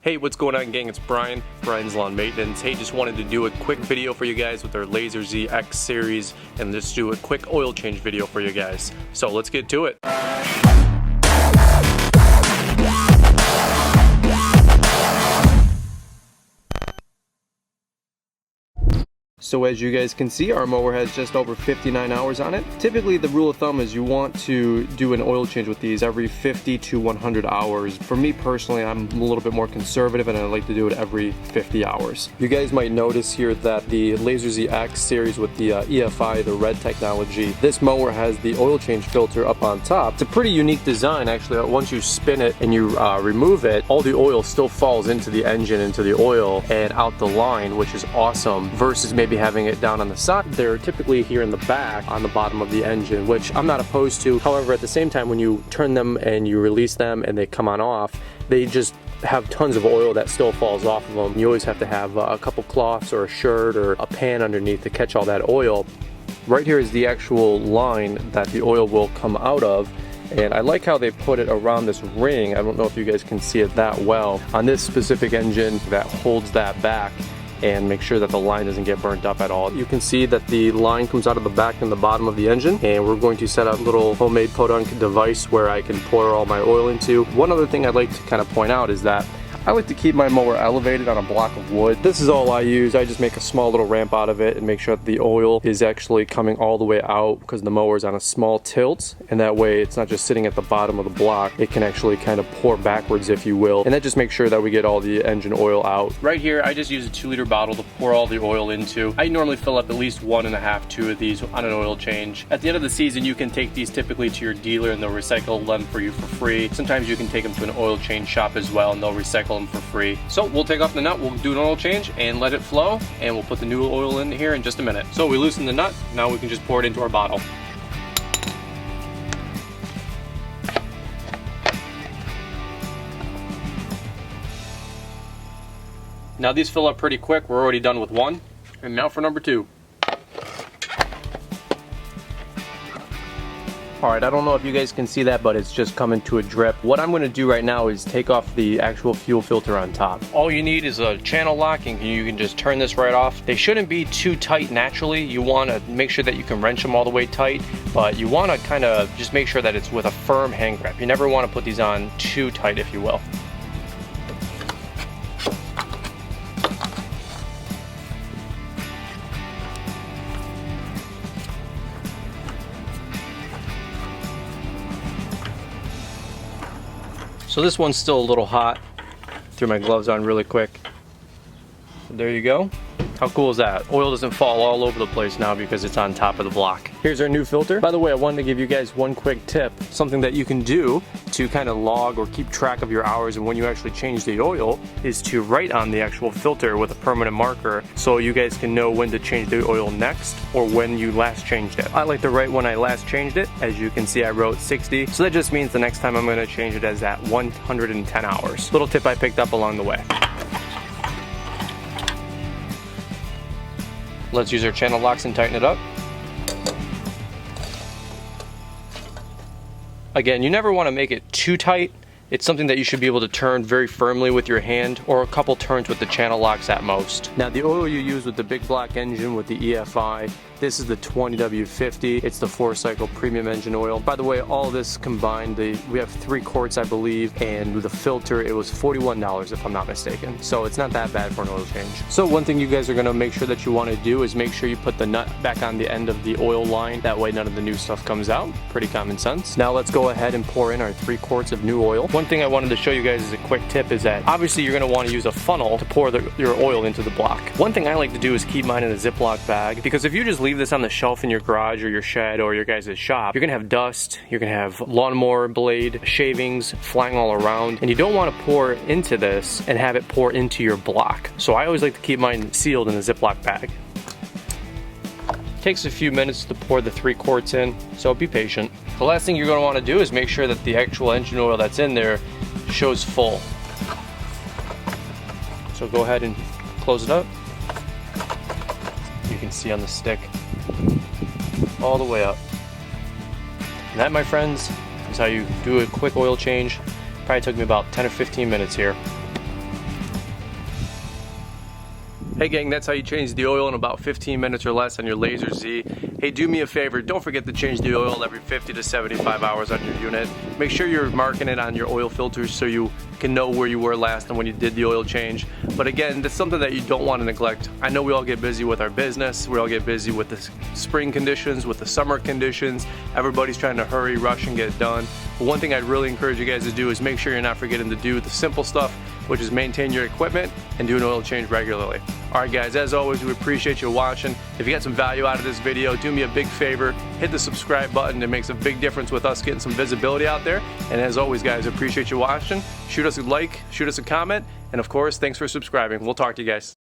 Hey, what's going on, gang? It's Brian's Lawn Maintenance. Hey, just wanted to do a quick video for you guys with our Lazer Z X series and just do a quick oil change video for you guys. So let's get to it. So as you guys can see, our mower has just over 59 hours on it. Typically the rule of thumb is you want to do an oil change with these every 50 to 100 hours. For me personally, I'm a little bit more conservative and I like to do it every 50 hours. You guys might notice here that the Lazer Z X series with the EFI, the red technology, this mower has the oil change filter up on top. It's a pretty unique design actually. Once you spin it and you remove it, all the oil still falls into the engine, into the oil and out the line, which is awesome, versus maybe having it down on the side. They're typically here in the back on the bottom of the engine, which I'm not opposed to. However, at the same time, when you turn them and you release them and they come on off, they just have tons of oil that still falls off of them. You always have to have a couple cloths or a shirt or a pan underneath to catch all that oil. Right here is the actual line that the oil will come out of. And I like how they put it around this ring. I don't know if you guys can see it that well. On this specific engine that holds that back and make sure that the line doesn't get burnt up at all. You can see that the line comes out of the back and the bottom of the engine, and we're going to set up a little homemade podunk device where I can pour all my oil into. One other thing I'd like to kind of point out is that I like to keep my mower elevated on a block of wood. This is all I use. I just make a small little ramp out of it and make sure that the oil is actually coming all the way out because the mower is on a small tilt, and that way it's not just sitting at the bottom of the block. It can actually kind of pour backwards, if you will, and that just makes sure that we get all the engine oil out. Right here, I just use a 2-liter bottle to pour all the oil into. I normally fill up at least 1.5, 2 of these on an oil change. At the end of the season, you can take these typically to your dealer and they'll recycle them for you for free. Sometimes you can take them to an oil change shop as well and they'll recycle them for free. So we'll take off the nut, we'll do an oil change and let it flow, and we'll put the new oil in here in just a minute. So we loosen the nut, now we can just pour it into our bottle. Now these fill up pretty quick, we're already done with one. And now for number 2. Alright, I don't know if you guys can see that, but it's just coming to a drip. What I'm going to do right now is take off the actual fuel filter on top. All you need is a channel lock, and you can just turn this right off. They shouldn't be too tight naturally. You want to make sure that you can wrench them all the way tight, but you want to kind of just make sure that it's with a firm hand grip. You never want to put these on too tight, if you will. So this one's still a little hot. Threw my gloves on really quick. So there you go. How cool is that? Oil doesn't fall all over the place now because it's on top of the block. Here's our new filter. By the way, I wanted to give you guys one quick tip. Something that you can do to kind of log or keep track of your hours and when you actually change the oil is to write on the actual filter with a permanent marker so you guys can know when to change the oil next or when you last changed it. I like to write when I last changed it. As you can see, I wrote 60. So that just means the next time I'm going to change it as at 110 hours. Little tip I picked up along the way. Let's use our channel locks and tighten it up. Again, you never want to make it too tight. It's something that you should be able to turn very firmly with your hand or a couple turns with the channel locks at most. Now the oil you use with the big block engine with the EFI, this is the 20W50. It's the 4-cycle premium engine oil. By the way, all this combined, we have 3 quarts I believe, and with the filter it was $41 if I'm not mistaken. So it's not that bad for an oil change. So one thing you guys are gonna make sure that you wanna do is make sure you put the nut back on the end of the oil line. That way none of the new stuff comes out. Pretty common sense. Now let's go ahead and pour in our 3 quarts of new oil. One thing I wanted to show you guys as a quick tip is that obviously you're gonna wanna use a funnel to pour your oil into the block. One thing I like to do is keep mine in a Ziploc bag, because if you just leave this on the shelf in your garage or your shed or your guys' shop, you're gonna have dust, you're gonna have lawnmower blade shavings flying all around, and you don't want to pour into this and have it pour into your block. So I always like to keep mine sealed in a Ziploc bag. Takes a few minutes to pour the 3 quarts in, so be patient. The last thing you're going to want to do is make sure that the actual engine oil that's in there shows full. So go ahead and close it up. You can see on the stick all the way up. And that, my friends, is how you do a quick oil change. Probably took me about 10 or 15 minutes here. Hey gang, that's how you change the oil in about 15 minutes or less on your Lazer Z. Hey, do me a favor, don't forget to change the oil every 50 to 75 hours on your unit. Make sure you're marking it on your oil filters so you can know where you were last and when you did the oil change. But again, that's something that you don't want to neglect. I know we all get busy with our business, we all get busy with the spring conditions, with the summer conditions. Everybody's trying to hurry, rush, and get it done. But one thing I'd really encourage you guys to do is make sure you're not forgetting to do the simple stuff, which is maintain your equipment and do an oil change regularly. Alright guys, as always, we appreciate you watching. If you got some value out of this video, do me a big favor, hit the subscribe button. It makes a big difference with us getting some visibility out there. And as always guys, I appreciate you watching. Shoot us a like, shoot us a comment, and of course, thanks for subscribing. We'll talk to you guys.